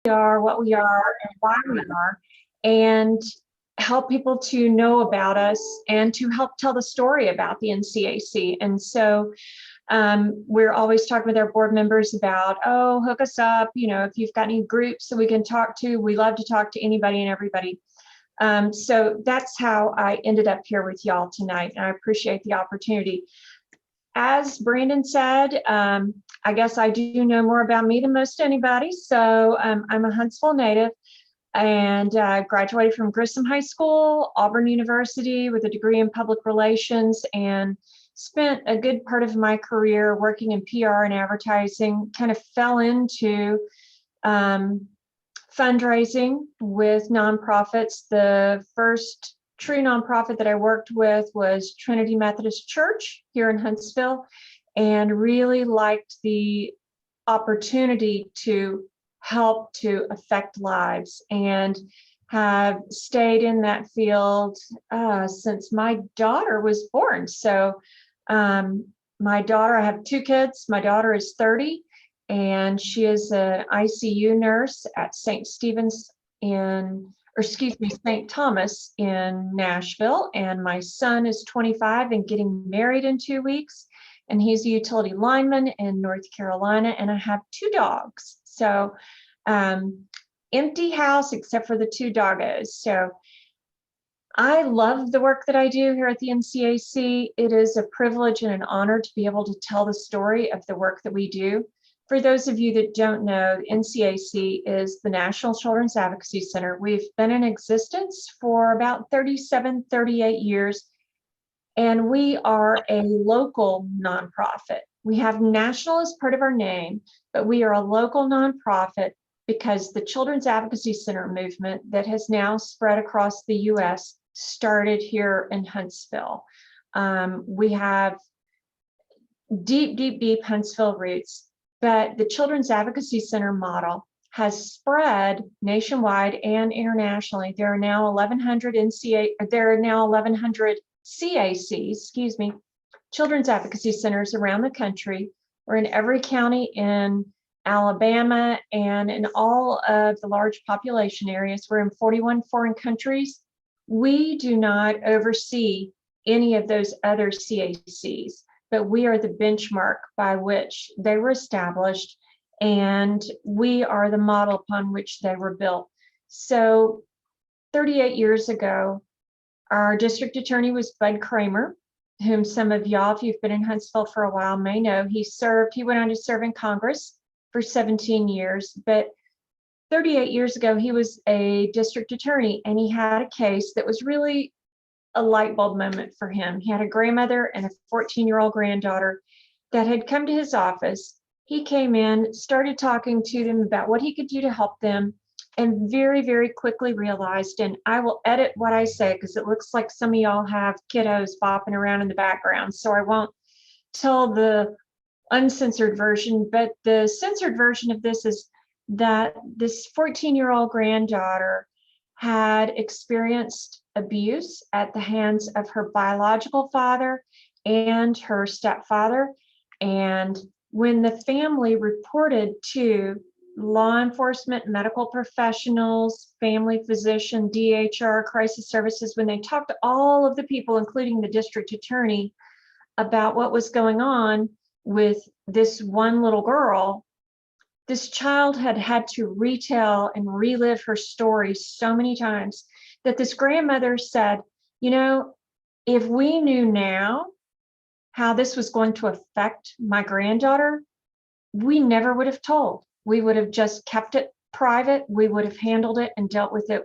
are, what we are, and why we are, and help people to know about us and to help tell the story about the NCAC. And so we're always talking with our board members about, oh, hook us up, if you've got any groups that we can talk to. We love to talk to anybody and everybody. So that's how I ended up here with y'all tonight, and I appreciate the opportunity. As Brandon said, I guess I do know more about me than most anybody. So I'm a Huntsville native and graduated from Grissom High School, Auburn University with a degree in public relations, and spent a good part of my career working in PR and advertising. Kind of fell into fundraising with nonprofits. The first true nonprofit that I worked with was Trinity Methodist Church here in Huntsville, and really liked the opportunity to help to affect lives, and have stayed in that field since my daughter was born. So my daughter, I have two kids. My daughter is 30, and she is an ICU nurse at St. Thomas in Nashville. And my son is 25 and getting married in 2 weeks. And he's a utility lineman in North Carolina. And I have two dogs. So empty house except for the two doggos. So I love the work that I do here at the NCAC. It is a privilege and an honor to be able to tell the story of the work that we do. For those of you that don't know, NCAC is the National Children's Advocacy Center. We've been in existence for about 37, 38 years, and we are a local nonprofit. We have national as part of our name, but we are a local nonprofit because the Children's Advocacy Center movement that has now spread across the U.S. started here in Huntsville. We have deep Huntsville roots. But the Children's Advocacy Center model has spread nationwide and internationally. There are now 1,100 CACs, Children's Advocacy Centers around the country. We're in every county in Alabama and in all of the large population areas. We're in 41 foreign countries. We do not oversee any of those other CACs, but we are the benchmark by which they were established, and we are the model upon which they were built. So 38 years ago, our district attorney was Bud Kramer, whom some of y'all, if you've been in Huntsville for a while, may know. He went on to serve in Congress for 17 years, but 38 years ago, he was a district attorney, and he had a case that was really a light bulb moment for him. He had a grandmother and a 14-year-old granddaughter that had come to his office. He came in, started talking to them about what he could do to help them, and very, very quickly realized, and I will edit what I say because it looks like some of y'all have kiddos bopping around in the background, so I won't tell the uncensored version, but the censored version of this is that this 14-year-old granddaughter had experienced abuse at the hands of her biological father and her stepfather. And when the family reported to law enforcement, medical professionals, family physician, DHR, crisis services, when they talked to all of the people, including the district attorney, about what was going on with this one little girl, this child had had to retell and relive her story so many times that this grandmother said, if we knew now how this was going to affect my granddaughter, we never would have told. We would have just kept it private. We would have handled it and dealt with it,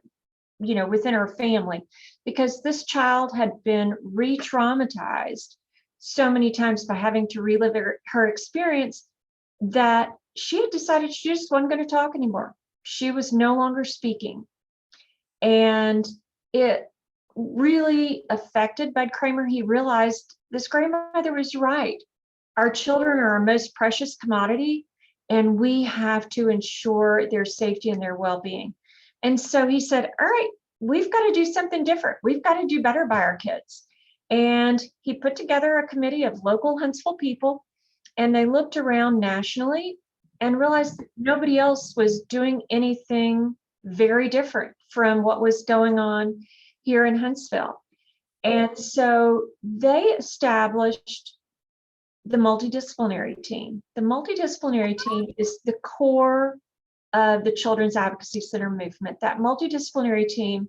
within our family, because this child had been re-traumatized so many times by having to relive her experience that she had decided she just wasn't going to talk anymore. She was no longer speaking. And it really affected Bud Kramer. He realized this grandmother was right. Our children are our most precious commodity, and we have to ensure their safety and their well-being. And so he said, all right, we've got to do something different. We've got to do better by our kids. And he put together a committee of local Huntsville people, and they looked around nationally and realized that nobody else was doing anything very different from what was going on here in Huntsville. And so they established the multidisciplinary team. The multidisciplinary team is the core of the Children's Advocacy Center movement. That multidisciplinary team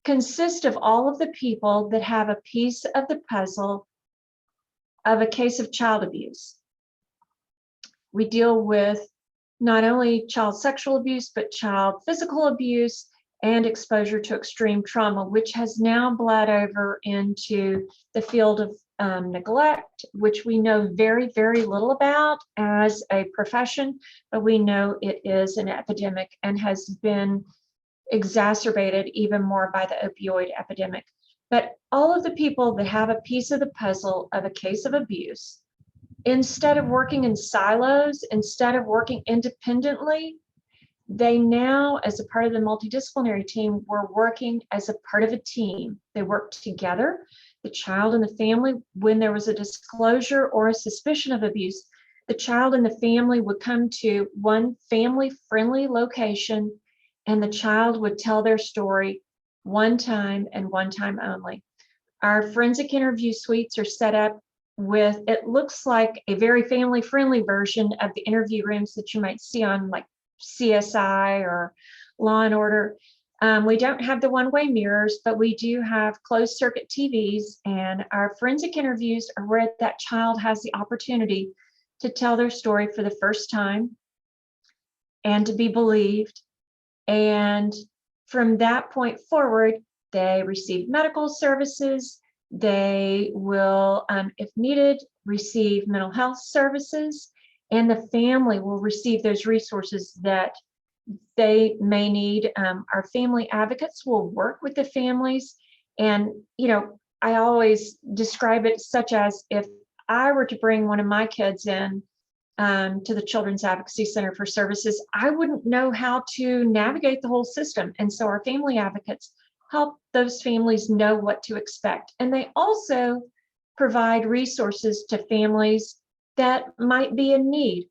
consists of all of the people that have a piece of the puzzle of a case of child abuse. We deal with not only child sexual abuse, but child physical abuse and exposure to extreme trauma, which has now bled over into the field of neglect, which we know very, very little about as a profession, but we know it is an epidemic and has been exacerbated even more by the opioid epidemic. But all of the people that have a piece of the puzzle of a case of abuse, instead of working in silos, instead of working independently, they now, as a part of the multidisciplinary team, were working as a part of a team. They worked together, the child and the family. When there was a disclosure or a suspicion of abuse, the child and the family would come to one family-friendly location, and the child would tell their story one time and one time only. Our forensic interview suites are set up with, it looks like a very family-friendly version of the interview rooms that you might see on like CSI or Law and Order. We don't have the one-way mirrors, but we do have closed circuit TVs, and our forensic interviews are where that child has the opportunity to tell their story for the first time and to be believed. And from that point forward, they receive medical services. They will, if needed, receive mental health services, and the family will receive those resources that they may need. Our family advocates will work with the families. And, I always describe it such as, if I were to bring one of my kids in to the Children's Advocacy Center for services, I wouldn't know how to navigate the whole system. And so our family advocates help those families know what to expect. And they also provide resources to families that might be in need.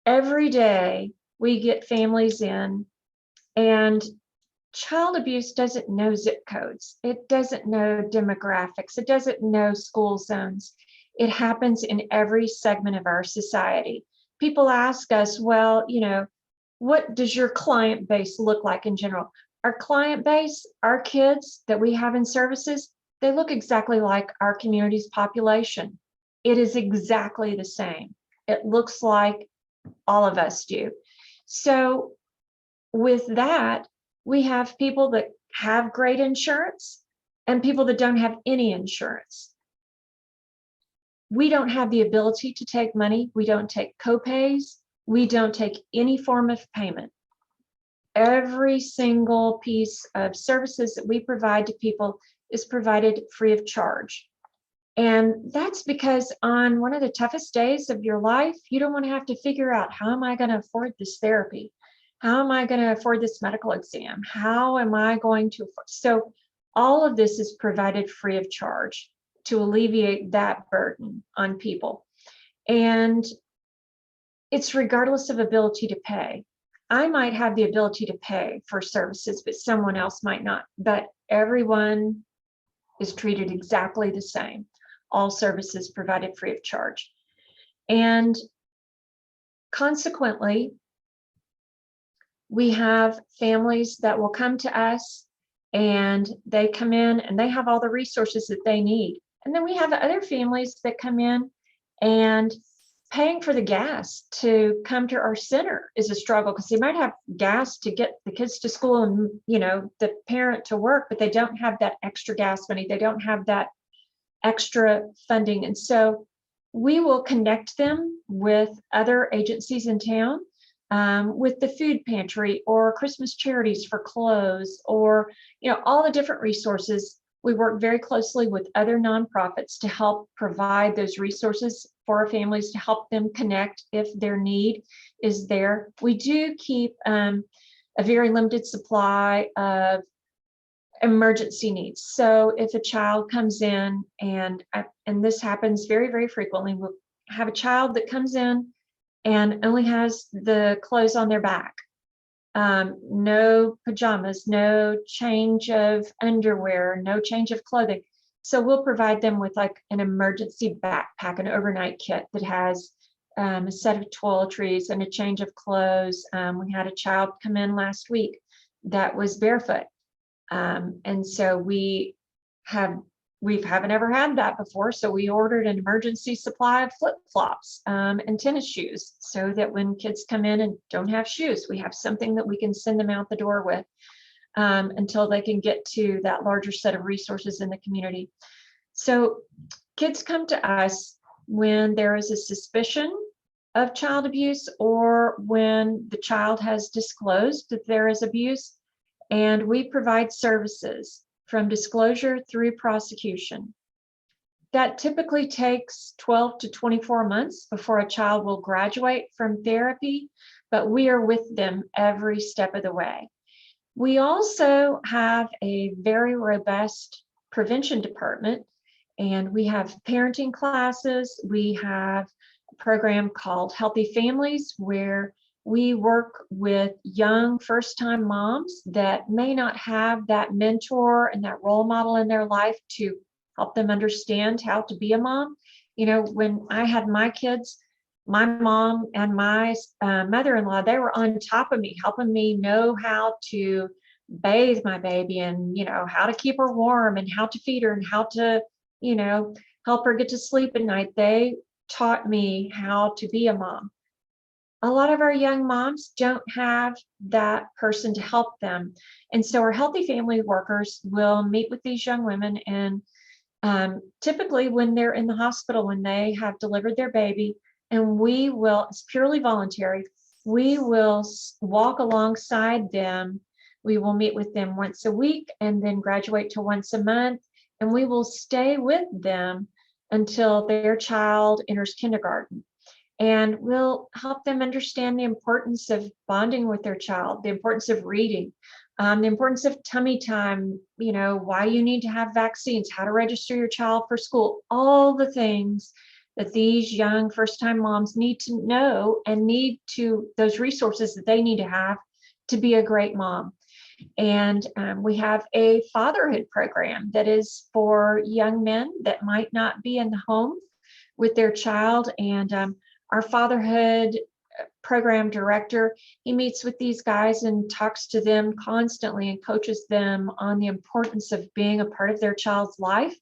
Every day we get families in, and child abuse doesn't know zip codes. It doesn't know demographics. It doesn't know school zones. It happens in every segment of our society. People ask us, well, what does your client base look like in general? Our client base, our kids that we have in services, they look exactly like our community's population. It is exactly the same. It looks like all of us do. So with that, we have people that have great insurance and people that don't have any insurance. We don't have the ability to take money. We don't take copays. We don't take any form of payment. Every single piece of services that we provide to people is provided free of charge. And that's because on one of the toughest days of your life, you don't want to have to figure out, how am I going to afford this therapy? How am I going to afford this medical exam? How am I going to afford? So all of this is provided free of charge to alleviate that burden on people. And it's regardless of ability to pay. I might have the ability to pay for services, but someone else might not. But everyone is treated exactly the same. All services provided free of charge. And consequently, we have families that will come to us, and they come in and they have all the resources that they need. And then we have other families that come in, and paying for the gas to come to our center is a struggle, because they might have gas to get the kids to school and the parent to work, but they don't have that extra gas money. They don't have that extra funding. And so we will connect them with other agencies in town, with the food pantry or Christmas charities for clothes, or all the different resources. We work very closely with other nonprofits to help provide those resources for our families, to help them connect if their need is there. We do keep a very limited supply of emergency needs. So if a child comes in, and this happens very, very frequently, we'll have a child that comes in and only has the clothes on their back. No pajamas, no change of underwear, no change of clothing. So we'll provide them with like an emergency backpack, an overnight kit that has a set of toiletries and a change of clothes. We had a child come in last week that was barefoot. And so we haven't ever had that before. So we ordered an emergency supply of flip-flops and tennis shoes so that when kids come in and don't have shoes, we have something that we can send them out the door with until they can get to that larger set of resources in the community. So kids come to us when there is a suspicion of child abuse or when the child has disclosed that there is abuse, and we provide services from disclosure through prosecution. That typically takes 12 to 24 months before a child will graduate from therapy, but we are with them every step of the way. We also have a very robust prevention department, and we have parenting classes. We have a program called Healthy Families, where we work with young first-time moms that may not have that mentor and that role model in their life to help them understand how to be a mom. You know, when I had my kids, my mom and my mother-in-law, they were on top of me, helping me know how to bathe my baby and, you know, how to keep her warm and how to feed her and how to, you know, help her get to sleep at night. They taught me how to be a mom. A lot of our young moms don't have that person to help them. And so our healthy family workers will meet with these young women, and typically when they're in the hospital, when they have delivered their baby, and we will, it's purely voluntary, we will walk alongside them. We will meet with them once a week and then graduate to once a month, and we will stay with them until their child enters kindergarten. And we'll help them understand the importance of bonding with their child, the importance of reading, the importance of tummy time, you know, why you need to have vaccines, how to register your child for school, all the things that these young first-time moms need to know and need to, those resources that they need to have to be a great mom. And we have a fatherhood program that is for young men that might not be in the home with their child. And our fatherhood program director, he meets with these guys and talks to them constantly and coaches them on the importance of being a part of their child's life,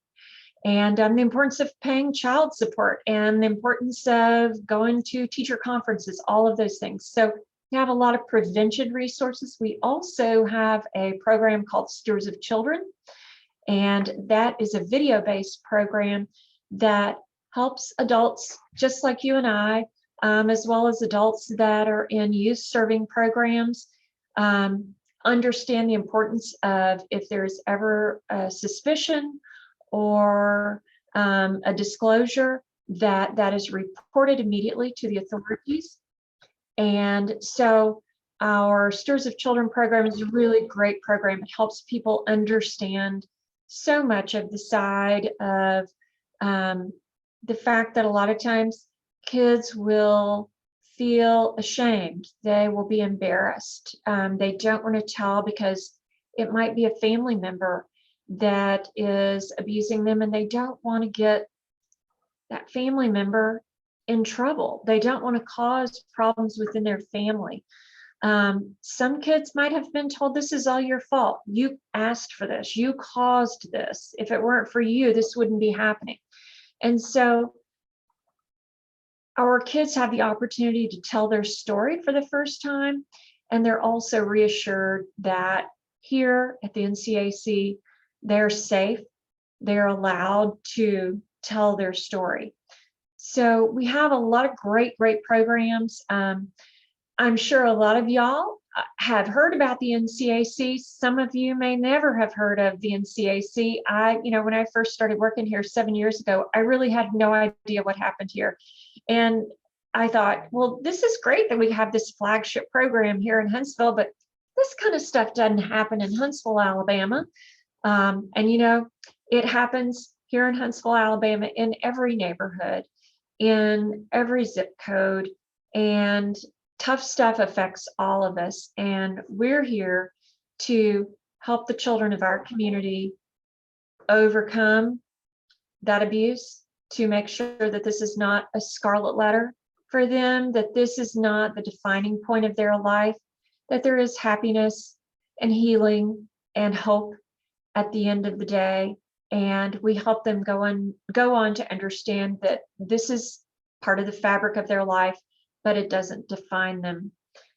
and the importance of paying child support and the importance of going to teacher conferences, all of those things. So we have a lot of prevention resources. We also have a program called Stewards of Children, and that is a video-based program that helps adults just like you and I, as well as adults that are in youth serving programs, understand the importance of if there's ever a suspicion or a disclosure, that is reported immediately to the authorities. And so our Stewards of Children program is a really great program. It helps people understand so much of the side of the fact that a lot of times kids will feel ashamed. They will be embarrassed. They don't want to tell because it might be a family member that is abusing them, and they don't want to get that family member in trouble. They don't want to cause problems within their family. Some kids might have been told, this is all your fault. You asked for this. You caused this. If it weren't for you, this wouldn't be happening. And so our kids have the opportunity to tell their story for the first time, and they're also reassured that here at the NCAC, they're safe, they're allowed to tell their story. So we have a lot of great programs. I'm sure a lot of y'all have heard about the NCAC. Some of you may never have heard of the NCAC. When I first started working here 7 years ago, I really had no idea what happened here. And I thought, well, this is great that we have this flagship program here in Huntsville, but this kind of stuff doesn't happen in Huntsville, Alabama. It happens here in Huntsville, Alabama, in every neighborhood, in every zip code. and tough stuff affects all of us. And we're here to help the children of our community overcome that abuse, to make sure that this is not a scarlet letter for them, that this is not the defining point of their life, that there is happiness and healing and hope at the end of the day. And we help them go on to understand that this is part of the fabric of their life, but it doesn't define them.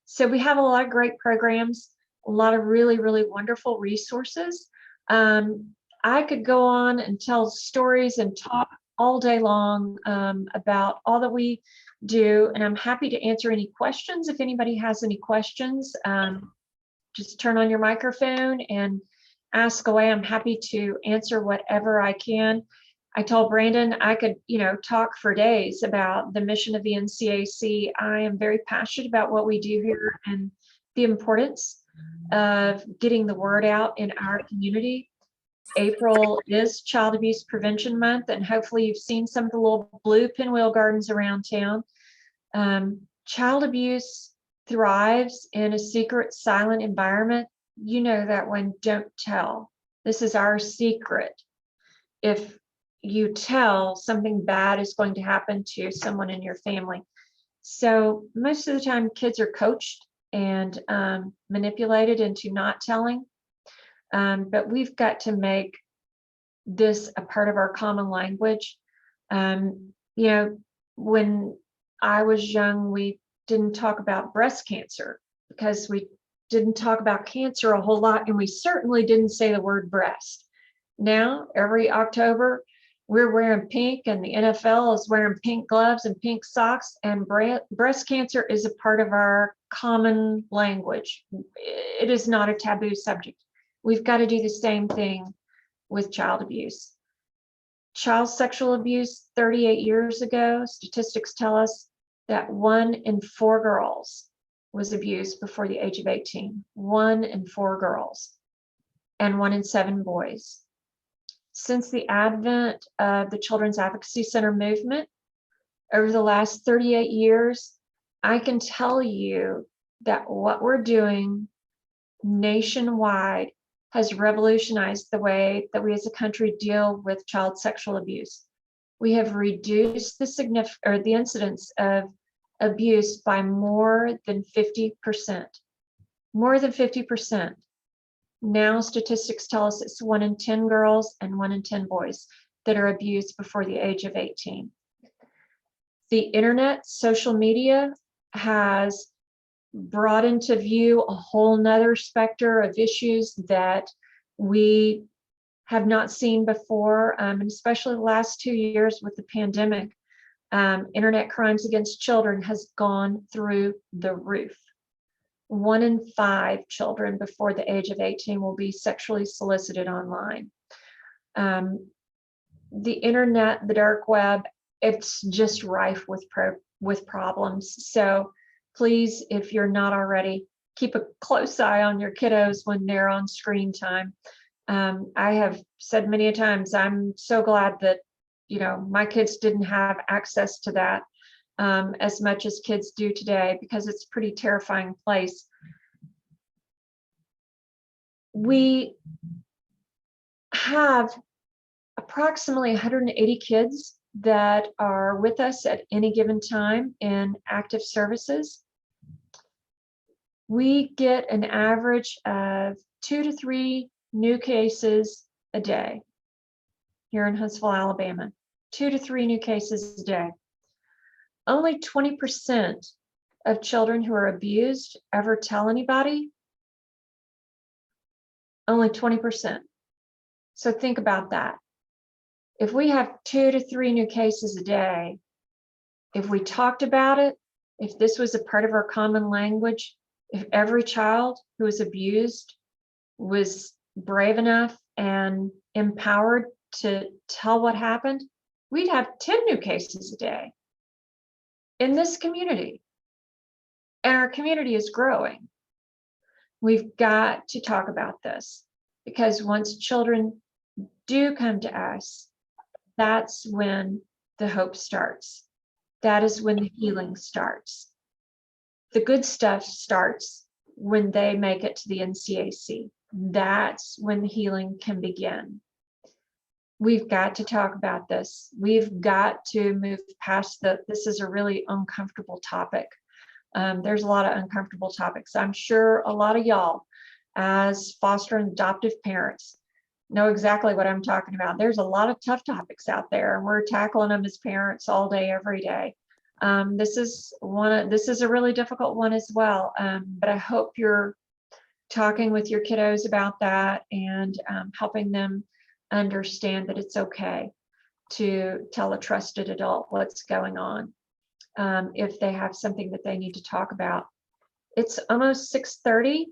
So we have a lot of great programs, a lot of really, really wonderful resources. I could go on and tell stories and talk all day long about all that we do, and I'm happy to answer any questions. If anybody has any questions, just turn on your microphone and ask away. I'm happy to answer whatever I can. I told Brandon I could, talk for days about the mission of the NCAC. I am very passionate about what we do here and the importance of getting the word out in our community. April is Child Abuse Prevention Month, and hopefully you've seen some of the little blue pinwheel gardens around town. Child abuse thrives in a secret, silent environment. You know that one, don't tell. This is our secret. If you tell, something bad is going to happen to someone in your family. So most of the time kids are coached and manipulated into not telling. But we've got to make this a part of our common language. When I was young, we didn't talk about breast cancer because we didn't talk about cancer a whole lot, and we certainly didn't say the word breast. Now, every October, we're wearing pink, and the NFL is wearing pink gloves and pink socks, and breast cancer is a part of our common language. It is not a taboo subject. We've got to do the same thing with child abuse. Child sexual abuse 38 years ago, statistics tell us that 1 in 4 girls was abused before the age of 18. 1 in 4 girls and 1 in 7 boys. Since the advent of the Children's Advocacy Center movement over the last 38 years, I can tell you that what we're doing nationwide has revolutionized the way that we as a country deal with child sexual abuse. We have reduced the incidence of abuse by more than 50%. More than 50%. Now statistics tell us it's 1 in 10 girls and 1 in 10 boys that are abused before the age of 18. The internet, social media has brought into view a whole nother specter of issues that we have not seen before, and especially the last 2 years with the pandemic. Internet crimes against children has gone through the roof. 1 in 5 children before the age of 18 will be sexually solicited online. The internet, the dark web, it's just rife with problems. So please, if you're not already, keep a close eye on your kiddos when they're on screen time. I have said many times, I'm so glad that, my kids didn't have access to that as much as kids do today, because it's a pretty terrifying place. We have approximately 180 kids that are with us at any given time in active services. We get an average of 2 to 3 new cases a day here in Huntsville, Alabama. 2 to 3 new cases a day. Only 20% of children who are abused ever tell anybody. Only 20%. So think about that. If we have 2 to 3 new cases a day, if we talked about it, if this was a part of our common language, if every child who was abused was brave enough and empowered to tell what happened, we'd have 10 new cases a day in this community. And our community is growing. We've got to talk about this, because once children do come to us, that's when the hope starts. That is when the healing starts. the good stuff starts when they make it to the NCAC. That's when the healing can begin. We've got to talk about this. We've got to move past this is a really uncomfortable topic. There's a lot of uncomfortable topics. I'm sure a lot of y'all as foster and adoptive parents know exactly what I'm talking about. There's a lot of tough topics out there, and we're tackling them as parents all day, every day. This is a really difficult one as well. But I hope you're talking with your kiddos about that and helping them understand that it's okay to tell a trusted adult what's going on if they have something that they need to talk about. It's almost 6:30.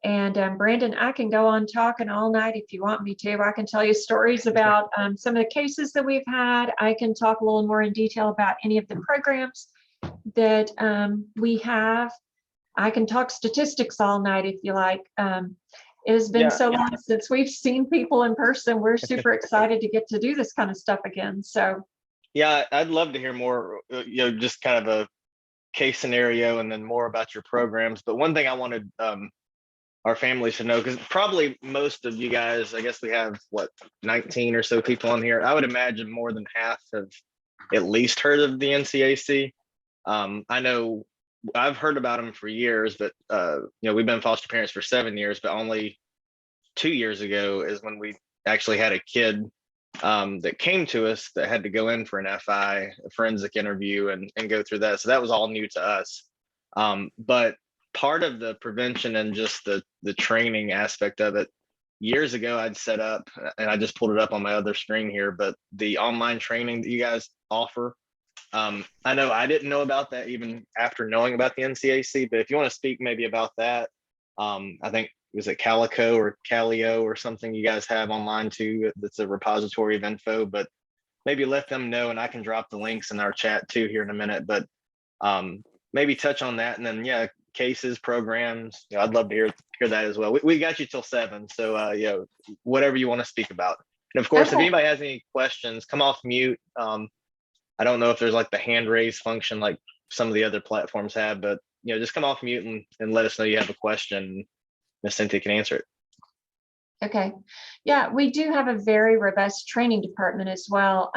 And Brandon, I can go on talking all night if you want me to. I can tell you stories about some of the cases that we've had. I can talk a little more in detail about any of the programs that we have. I can talk statistics all night if you like. It has been so long since we've seen people in person. We're super excited to get to do this kind of stuff again. So yeah, I'd love to hear more, just kind of a case scenario and then more about your programs. But one thing I wanted our family should know, because probably most of you guys, I guess we have 19 or so people on here. I would imagine more than half have at least heard of the NCAC. I know I've heard about them for years, but we've been foster parents for 7 years, but only 2 years ago is when we actually had a kid that came to us that had to go in for an FI, a forensic interview, and go through that. So that was all new to us. But part of the prevention and just the training aspect of it, years ago I'd set up, and I just pulled it up on my other screen here, but the online training that you guys offer, I know I didn't know about that even after knowing about the NCAC, but if you want to speak maybe about that, I think, was it Calico or Calio or something you guys have online too, that's a repository of info, but maybe let them know, and I can drop the links in our chat too here in a minute, but maybe touch on that. And then cases, programs, I'd love to hear that as well. We got you till 7, so whatever you want to speak about. And of course, if anybody has any questions, come off mute. I don't know if there's like the hand raise function like some of the other platforms have, but just come off mute and let us know you have a question. Miss Cynthia can answer it. Okay. Yeah, we do have a very robust training department as well.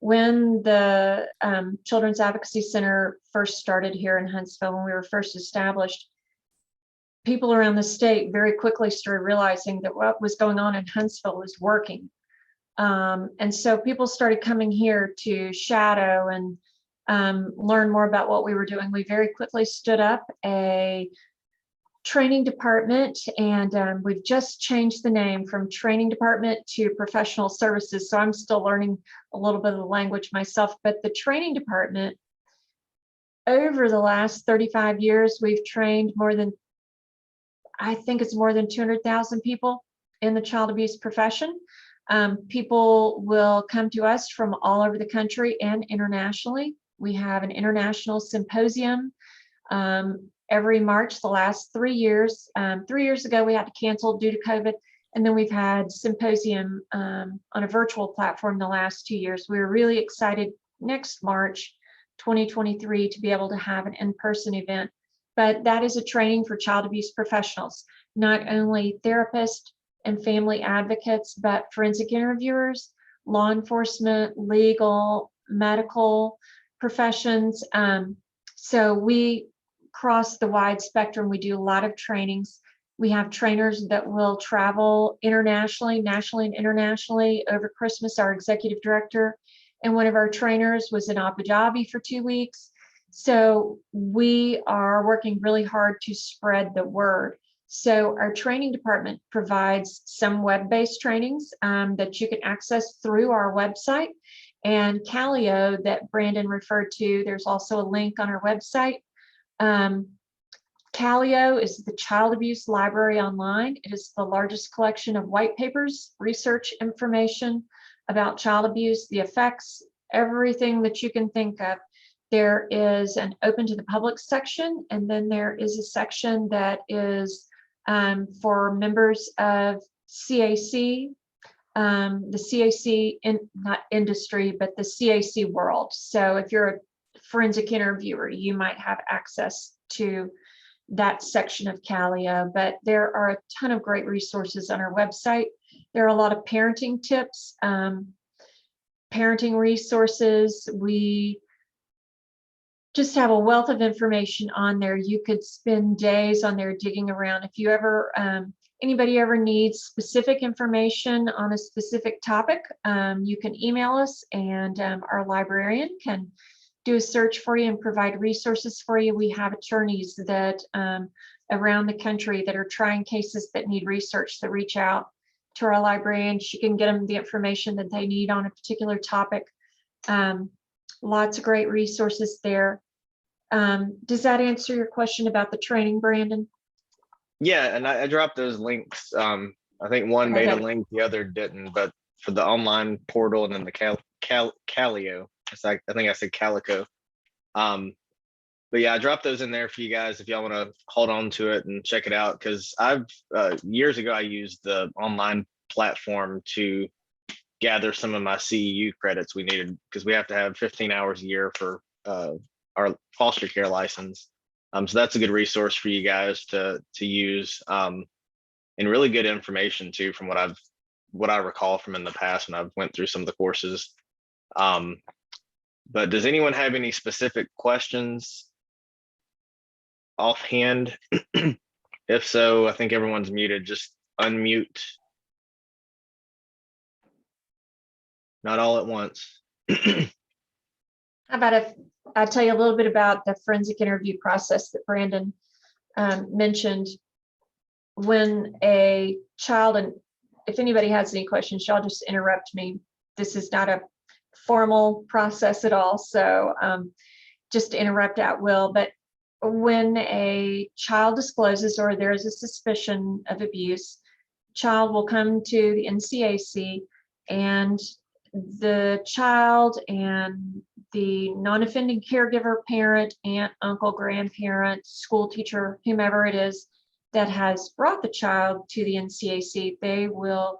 When the Children's Advocacy Center first started here in Huntsville, when we were first established, people around the state very quickly started realizing that what was going on in Huntsville was working. And so people started coming here to shadow and learn more about what we were doing. We very quickly stood up a training department, and we've just changed the name from training department to professional services. So I'm still learning a little bit of the language myself, but the training department, over the last 35 years, we've trained I think it's more than 200,000 people in the child abuse profession. People will come to us from all over the country and internationally. We have an international symposium every March the last 3 years. 3 years ago, we had to cancel due to COVID, and then we've had symposium on a virtual platform the last 2 years. We're really excited next March 2023 to be able to have an in-person event, but that is a training for child abuse professionals, not only therapists and family advocates, but forensic interviewers, law enforcement, legal, medical professions. So we cross the wide spectrum. We do a lot of trainings. We have trainers that will travel internationally, nationally and internationally over Christmas. Our executive director and one of our trainers was in Abu Dhabi for 2 weeks. So we are working really hard to spread the word. So our training department provides some web-based trainings that you can access through our website. And Calio that Brandon referred to, there's also a link on our website. Calio is the Child Abuse Library Online. It is the largest collection of white papers, research information about child abuse, the effects, everything that you can think of. There is an open to the public section, and then there is a section that is for members of CAC, the CAC, not industry, but the CAC world. So if you're a forensic interviewer, you might have access to that section of Calio, but there are a ton of great resources on our website. There are a lot of parenting tips, parenting resources. We just have a wealth of information on there. You could spend days on there digging around. If you ever, anybody ever needs specific information on a specific topic, you can email us, and our librarian can do a search for you and provide resources for you. We have attorneys that around the country that are trying cases that need research that reach out to our librarian. She can get them the information that they need on a particular topic. Lots of great resources there. Does that answer your question about the training, Brandon? Yeah, and I dropped those links. I think one made a Okay. link, the other didn't, but for the online portal and then the Calio, it's like, I think I said Calico. But yeah, I dropped those in there for you guys if y'all want to hold on to it and check it out. Because I've years ago I used the online platform to gather some of my CEU credits we needed, because we have to have 15 hours a year for our foster care license. So that's a good resource for you guys to use, and really good information too, from what I recall from in the past when I've went through some of the courses. But does anyone have any specific questions offhand? If so, I think everyone's muted. Just unmute. Not all at once. How about if I tell you a little bit about the forensic interview process that Brandon mentioned? When a child, and if anybody has any questions, y'all just interrupt me. This is not a formal process at all, so just interrupt at will. But when a child discloses or there is a suspicion of abuse, child will come to the NCAC, and the child and the non-offending caregiver, parent, aunt, uncle, grandparent, school teacher, whomever it is that has brought the child to the NCAC, they will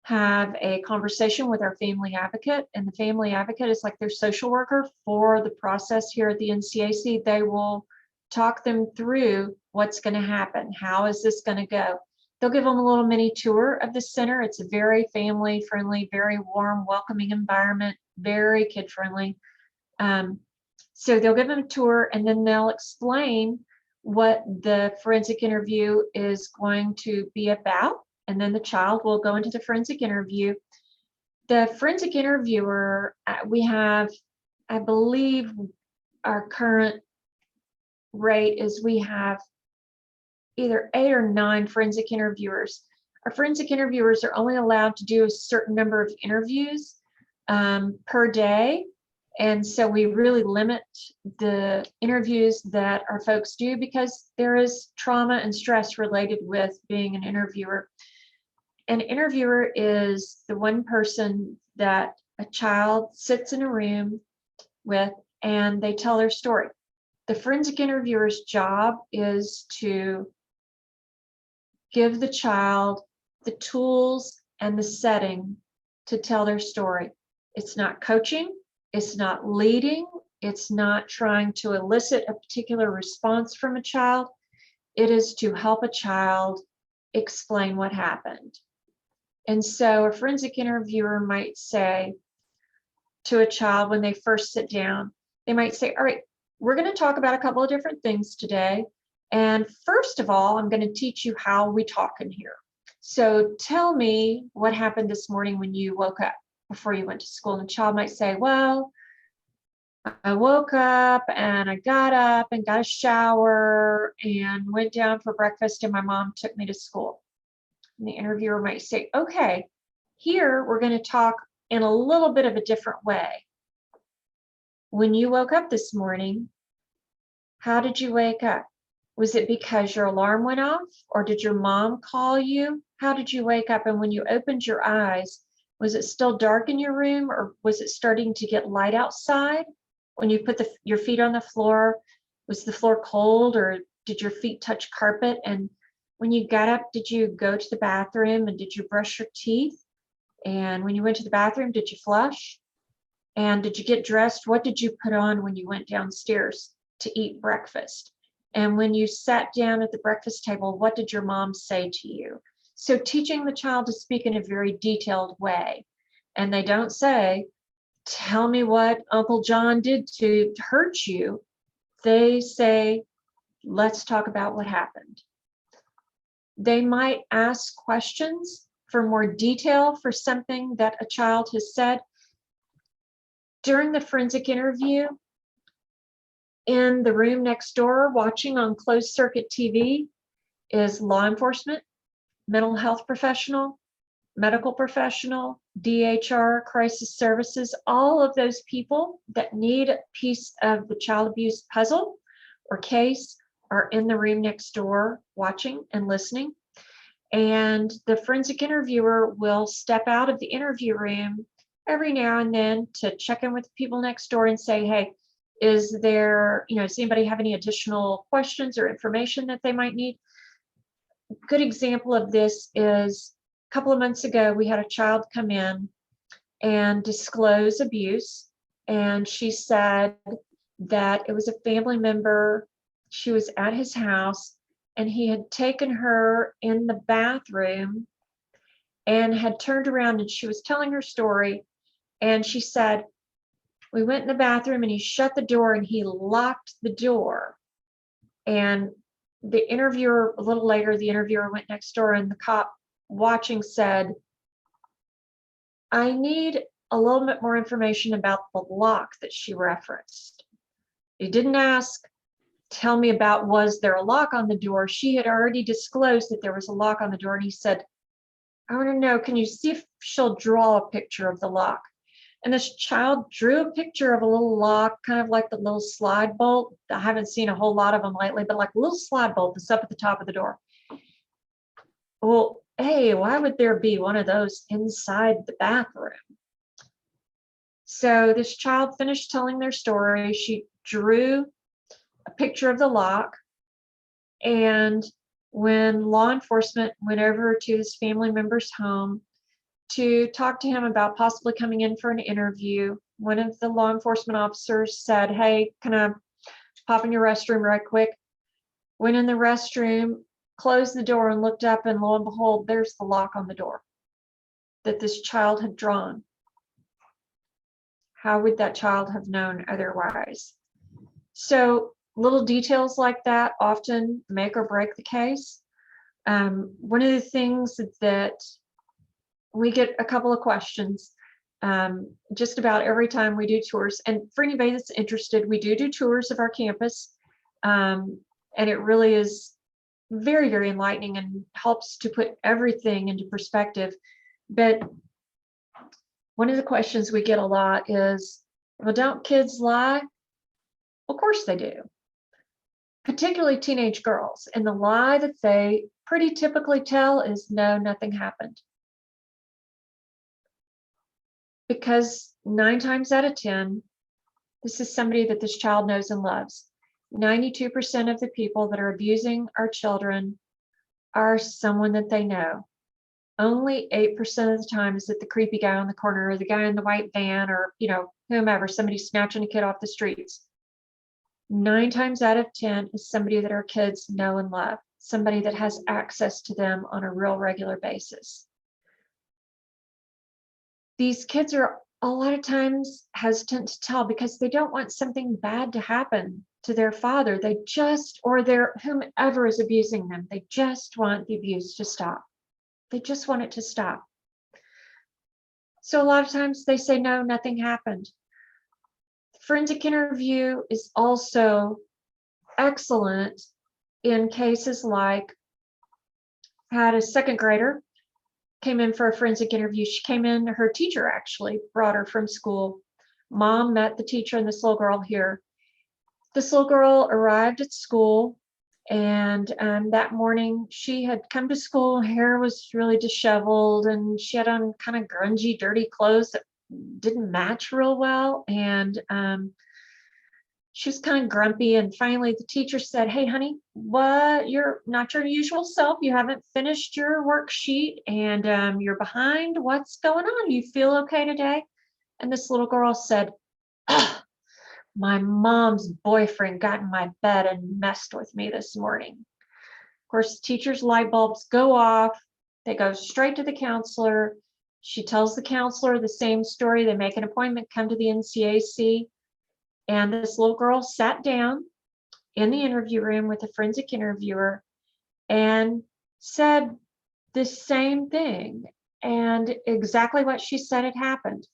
have a conversation with our family advocate, and the family advocate is like their social worker for the process here at the NCAC. They will talk them through what's going to happen. How is this going to go? They'll give them a little mini tour of the center. It's a very family friendly, very warm, welcoming environment, very kid friendly. So they'll give them a tour, and then they'll explain what the forensic interview is going to be about. And then the child will go into the forensic interview. The forensic interviewer, we have, I believe our current rate is we have either 8 or 9 forensic interviewers. Our forensic interviewers are only allowed to do a certain number of interviews per day. And so we really limit the interviews that our folks do, because there is trauma and stress related with being an interviewer. An interviewer is the one person that a child sits in a room with and they tell their story. The forensic interviewer's job is to give the child the tools and the setting to tell their story. It's not coaching, it's not leading, it's not trying to elicit a particular response from a child. It is to help a child explain what happened. And so a forensic interviewer might say to a child when they first sit down, they might say, all right, we're going to talk about a couple of different things today. And first of all, I'm going to teach you how we talk in here. So tell me what happened this morning when you woke up before you went to school. And the child might say, well, I woke up and I got up and got a shower and went down for breakfast, and my mom took me to school. And the interviewer might say, okay, here we're going to talk in a little bit of a different way. When you woke up this morning, how did you wake up? Was it because your alarm went off, or did your mom call you? How did you wake up? And when you opened your eyes, was it still dark in your room, or was it starting to get light outside? When you put your feet on the floor, was the floor cold, or did your feet touch carpet? And when you got up, did you go to the bathroom, and did you brush your teeth? And when you went to the bathroom, did you flush? And did you get dressed? What did you put on when you went downstairs to eat breakfast? And when you sat down at the breakfast table, what did your mom say to you? So teaching the child to speak in a very detailed way. And they don't say, tell me what Uncle John did to hurt you. They say, let's talk about what happened. They might ask questions for more detail for something that a child has said. During the forensic interview, in the room next door, watching on closed circuit TV, is law enforcement, mental health professional, medical professional, DHR, crisis services. All of those people that need a piece of the child abuse puzzle or case are in the room next door watching and listening. And the forensic interviewer will step out of the interview room every now and then to check in with the people next door and say, hey, is there, does anybody have any additional questions or information that they might need? Good example of this is a couple of months ago, we had a child come in and disclose abuse. And she said that it was a family member. She was at his house and he had taken her in the bathroom and had turned around, and she was telling her story. And she said, we went in the bathroom and he shut the door and he locked the door. And the interviewer, a little later, the interviewer went next door, and the cop watching said, I need a little bit more information about the lock that she referenced. He didn't ask, tell me about, was there a lock on the door? She had already disclosed that there was a lock on the door. And he said, I want to know, can you see if she'll draw a picture of the lock? And this child drew a picture of a little lock, kind of like the little slide bolt. I haven't seen a whole lot of them lately, but like a little slide bolt that's up at the top of the door. Well, hey, why would there be one of those inside the bathroom? So this child finished telling their story. She drew a picture of the lock. And when law enforcement went over to his family member's home to talk to him about possibly coming in for an interview, one of the law enforcement officers said, hey, can I pop in your restroom right quick? Went in the restroom, closed the door, and looked up, and lo and behold, there's the lock on the door that this child had drawn. How would that child have known otherwise? So little details like that often make or break the case. One of the things that we get a couple of questions just about every time we do tours. And for anybody that's interested, we do tours of our campus. And it really is very, very enlightening and helps to put everything into perspective. But one of the questions we get a lot is, well, don't kids lie? Of course they do, particularly teenage girls. And the lie that they pretty typically tell is, no, nothing happened. Because 9 times out of 10, this is somebody that this child knows and loves. 92% of the people that are abusing our children are someone that they know. Only 8% of the time is it the creepy guy on the corner or the guy in the white van or, whomever, somebody snatching a kid off the streets. 9 times out of 10 is somebody that our kids know and love, somebody that has access to them on a real regular basis. These kids are a lot of times hesitant to tell because they don't want something bad to happen to their father. They just, or their whomever is abusing them, they just want the abuse to stop. They just want it to stop. So a lot of times they say, no, nothing happened. Forensic interview is also excellent in cases like, had a 2nd grader came in for a forensic interview. She came in, her teacher actually brought her from school. Mom met the teacher and this little girl here. This little girl arrived at school, and that morning she had come to school, hair was really disheveled, and she had on kind of grungy, dirty clothes that didn't match real well. And she was kind of grumpy. And finally the teacher said, hey, honey, what? You're not your usual self. You haven't finished your worksheet and you're behind. What's going on? You feel okay today? And this little girl said, my mom's boyfriend got in my bed and messed with me this morning. Of course, teachers' light bulbs go off. They go straight to the counselor. She tells the counselor the same story. They make an appointment, come to the NCAC. And this little girl sat down in the interview room with a forensic interviewer and said the same thing. And exactly what she said had happened.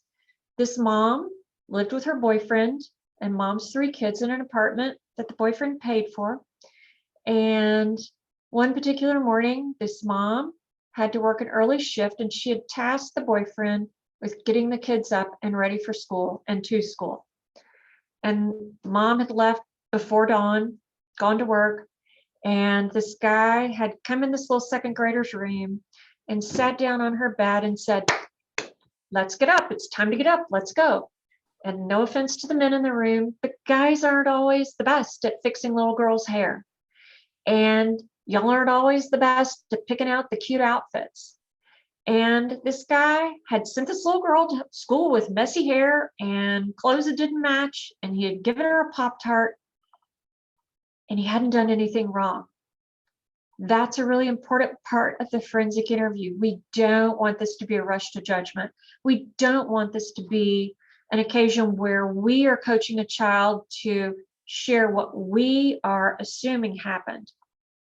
This mom lived with her boyfriend and mom's 3 kids in an apartment that the boyfriend paid for. And one particular morning, this mom had to work an early shift, and she had tasked the boyfriend with getting the kids up and ready for school and to school. And mom had left before dawn, gone to work, and this guy had come in this little second grader's room and sat down on her bed and said, "Let's get up. It's time to get up. Let's go." And no offense to the men in the room, but guys aren't always the best at fixing little girls' hair. And y'all aren't always the best at picking out the cute outfits. And this guy had sent this little girl to school with messy hair and clothes that didn't match, and he had given her a Pop-Tart, and he hadn't done anything wrong. That's a really important part of the forensic interview. We don't want this to be a rush to judgment. We don't want this to be an occasion where we are coaching a child to share what we are assuming happened.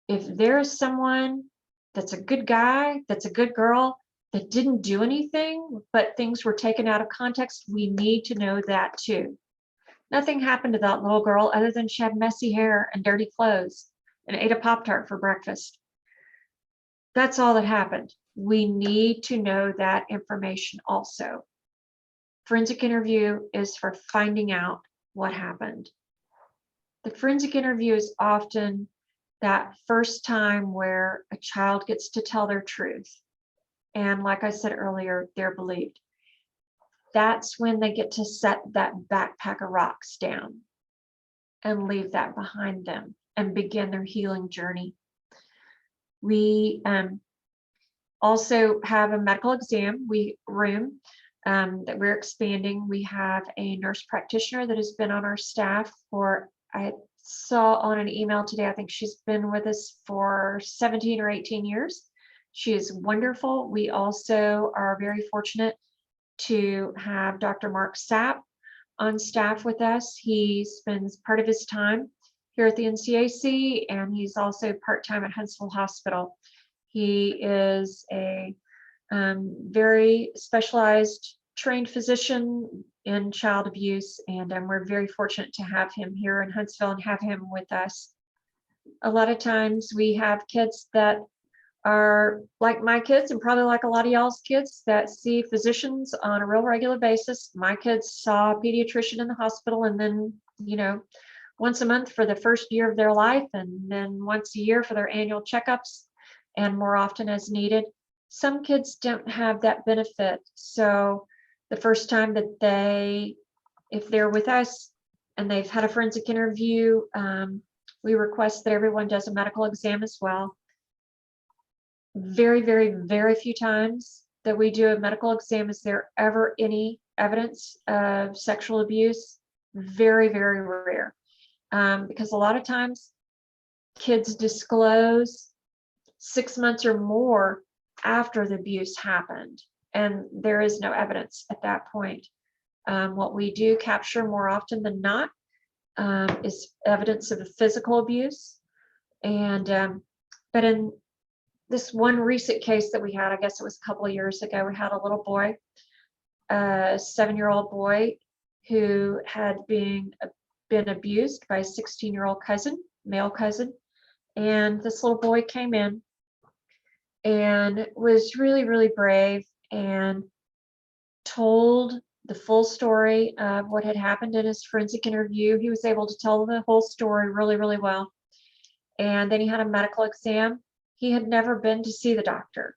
If there is someone that's a good guy, that's a good girl, that didn't do anything, but things were taken out of context, we need to know that too. Nothing happened to that little girl other than she had messy hair and dirty clothes and ate a Pop-Tart for breakfast. That's all that happened. We need to know that information also. Forensic interview is for finding out what happened. The forensic interview is often that first time where a child gets to tell their truth. And like I said earlier, they're believed. That's when they get to set that backpack of rocks down and leave that behind them and begin their healing journey. We also have a medical exam room that we're expanding. We have a nurse practitioner that has been on our staff for, I saw on an email today, I think she's been with us for 17 or 18 years. She is wonderful. We also are very fortunate to have Dr. Mark Sapp on staff with us. He spends part of his time here at the NCAC, and he's also part-time at Huntsville Hospital. He is a very specialized trained physician in child abuse, and we're very fortunate to have him here in Huntsville and have him with us. A lot of times we have kids that are like my kids, and probably like a lot of y'all's kids, that see physicians on a real regular basis. My kids saw a pediatrician in the hospital, and then, once a month for the first year of their life, and then once a year for their annual checkups, and more often as needed. Some kids don't have that benefit. So the first time that if they're with us and they've had a forensic interview, we request that everyone does a medical exam as well. Very, very, very few times that we do a medical exam is there ever any evidence of sexual abuse. Very, very rare. Because a lot of times kids disclose 6 months or more after the abuse happened, and there is no evidence at that point. What we do capture more often than not is evidence of physical abuse. And but in this one recent case that we had, I guess it was a couple of years ago, we had a little boy, a 7-year-old boy, who had been abused by a 16-year-old cousin, male cousin. And this little boy came in and was really, really brave and told the full story of what had happened in his forensic interview. He was able to tell the whole story really, really well. And then he had a medical exam. He had never been to see the doctor.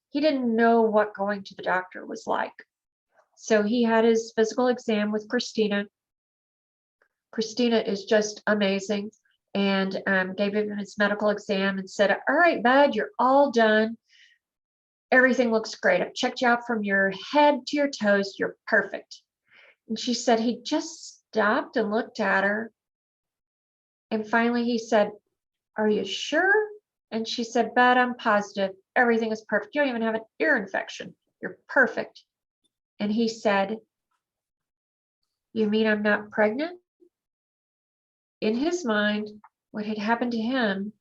He didn't know what going to the doctor was like. So he had his physical exam with Christina. Christina is just amazing, and gave him his medical exam and said, "All right, bud, you're all done. Everything looks great. I've checked you out from your head to your toes. You're perfect." And she said he just stopped and looked at her. And finally he said, "Are you sure?" And she said, "But I'm positive. Everything is perfect. You don't even have an ear infection. You're perfect." And he said, "You mean I'm not pregnant?" In his mind, what had happened to him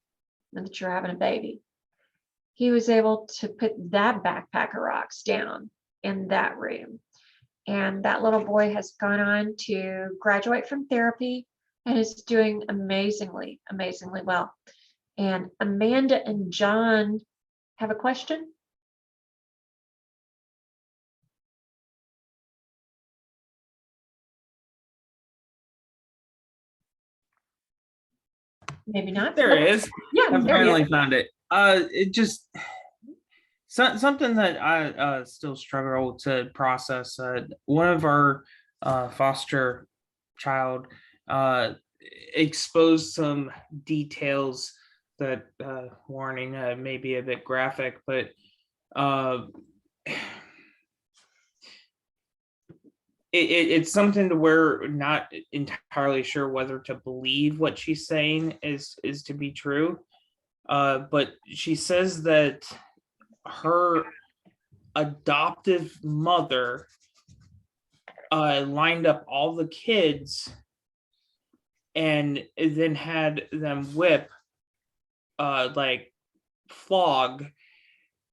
meant that you're having a baby. He was able to put that backpack of rocks down in that room. And that little boy has gone on to graduate from therapy and is doing amazingly, amazingly well. And Amanda and John have a question. Maybe not. There it is. Yeah, I there you finally go. found it. It just something that I still struggle to process. One of our foster child exposed some details that warning may be a bit graphic, but it's something to where we're not entirely sure whether to believe what she's saying is to be true. But she says that her adoptive mother lined up all the kids and then had them whip, like flog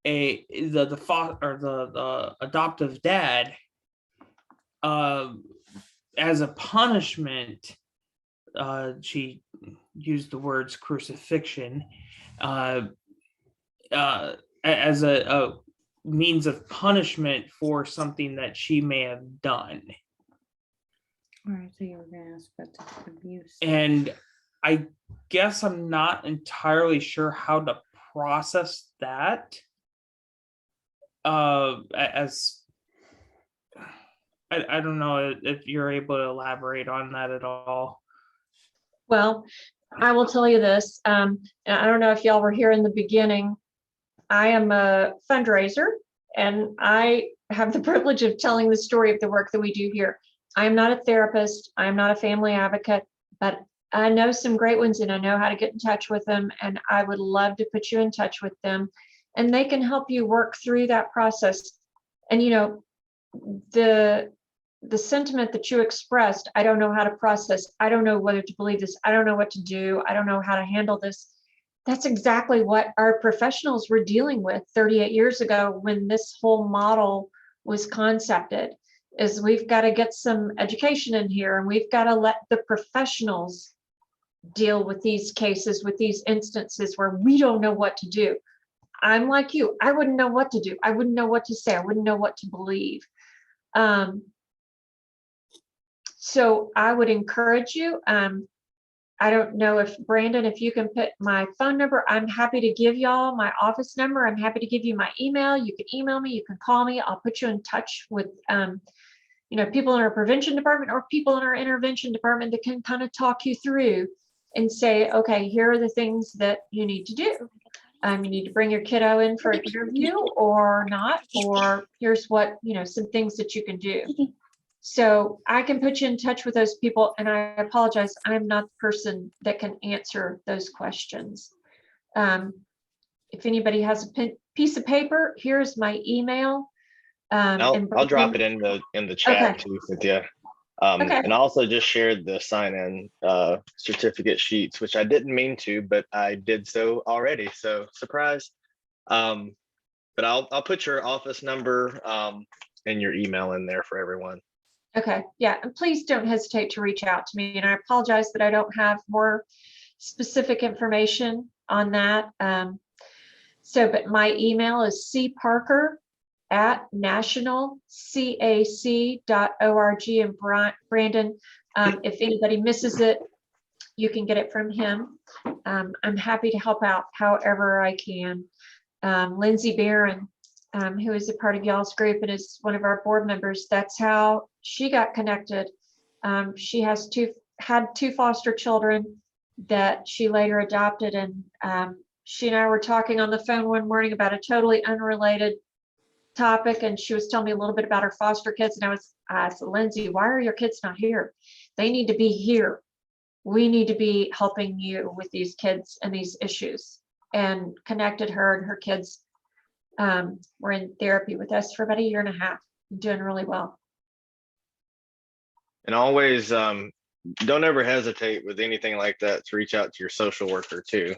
the adoptive dad as a punishment. She used the words crucifixion as a means of punishment for something that she may have done. All right, so you were going to ask about the abuse. And I guess I'm not entirely sure how to process that. As I don't know if you're able to elaborate on that at all. Well, I will tell you this. And I don't know if y'all were here in the beginning. I am a fundraiser, and I have the privilege of telling the story of the work that we do here. I am not a therapist. I am not a family advocate, but I know some great ones, and I know how to get in touch with them. And I would love to put you in touch with them, and they can help you work through that process. And, you know, the sentiment that you expressed, I don't know how to process. I don't know whether to believe this. I don't know what to do. I don't know how to handle this. That's exactly what our professionals were dealing with 38 years ago when this whole model was concepted. Is we've got to get some education in here, and we've got to let the professionals deal with these cases, with these instances where we don't know what to do. I'm like you. I wouldn't know what to do. I wouldn't know what to say. I wouldn't know what to believe. So I would encourage you. I don't know if Brandon, if you can put my phone number, I'm happy to give y'all my office number. I'm happy to give you my email. You can email me, you can call me. I'll put you in touch with, you know, people in our prevention department or people in our intervention department that can kind of talk you through and say, okay, here are the things that you need to do. You need to bring your kiddo in for an interview or not, or here's what, you know, some things that you can do. So I can put you in touch with those people, and I apologize, I'm not the person that can answer those questions. If anybody has a piece of paper, here's my email. I'll drop it in the chat too, Cynthia. Okay. And I also just shared the sign-in certificate sheets, which I didn't mean to, but I did so already. So surprise. But I'll put your office number and your email in there for everyone. Okay, yeah, and please don't hesitate to reach out to me. And I apologize that I don't have more specific information on that. But my email is cparker@nationalcac.org. And Brandon, if anybody misses it, you can get it from him. I'm happy to help out however I can. Lindsay Barron, who is a part of y'all's group and is one of our board members, that's how she got connected. She had two foster children that she later adopted, and she and I were talking on the phone one morning about a totally unrelated topic, and she was telling me a little bit about her foster kids, and I said, Lindsay, why are your kids not here? They need to be here. We need to be helping you with these kids and these issues. And connected her and her kids were in therapy with us for about 1.5 years, doing really well. And always don't ever hesitate with anything like that to reach out to your social worker too.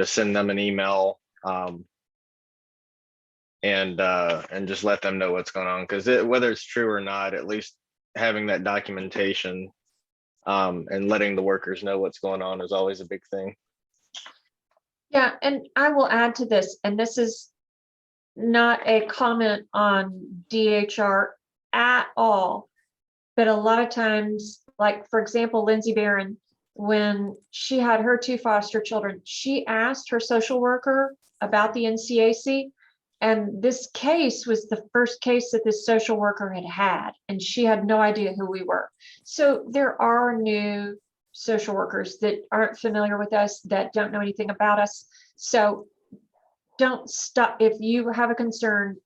Send them an email and just let them know what's going on, because whether it's true or not, at least having that documentation and letting the workers know what's going on is always a big thing. Yeah, and I will add to this, and this is not a comment on DHR at all, but a lot of times, like for example, Lindsay Barron, when she had her 2 foster children, she asked her social worker about the NCAC, and this case was the first case that this social worker had, and she had no idea who we were. So there are new social workers that aren't familiar with us, that don't know anything about us. So don't stop. If you have a concern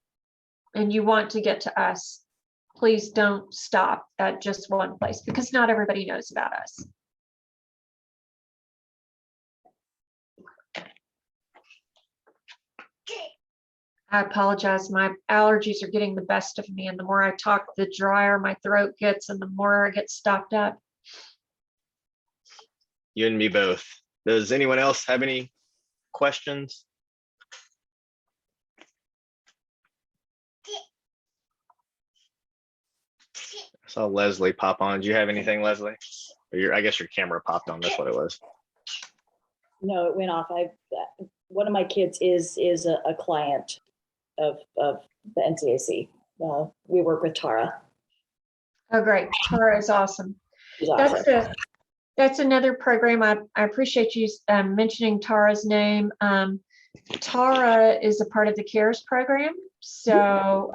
and you want to get to us, please don't stop at just one place, because not everybody knows about us. I apologize. My allergies are getting the best of me, and the more I talk, the drier my throat gets and the more I get stopped up. You and me both. Does anyone else have any questions? I saw Leslie pop on. Do you have anything, Leslie? Or I guess your camera popped on. That's what it was. No, it went off. One of my kids is a client of the NCAC. We work with Tara. Oh, great. Tara is awesome. She's awesome. That's another program. I appreciate you mentioning Tara's name. Tara is a part of the CARES program. So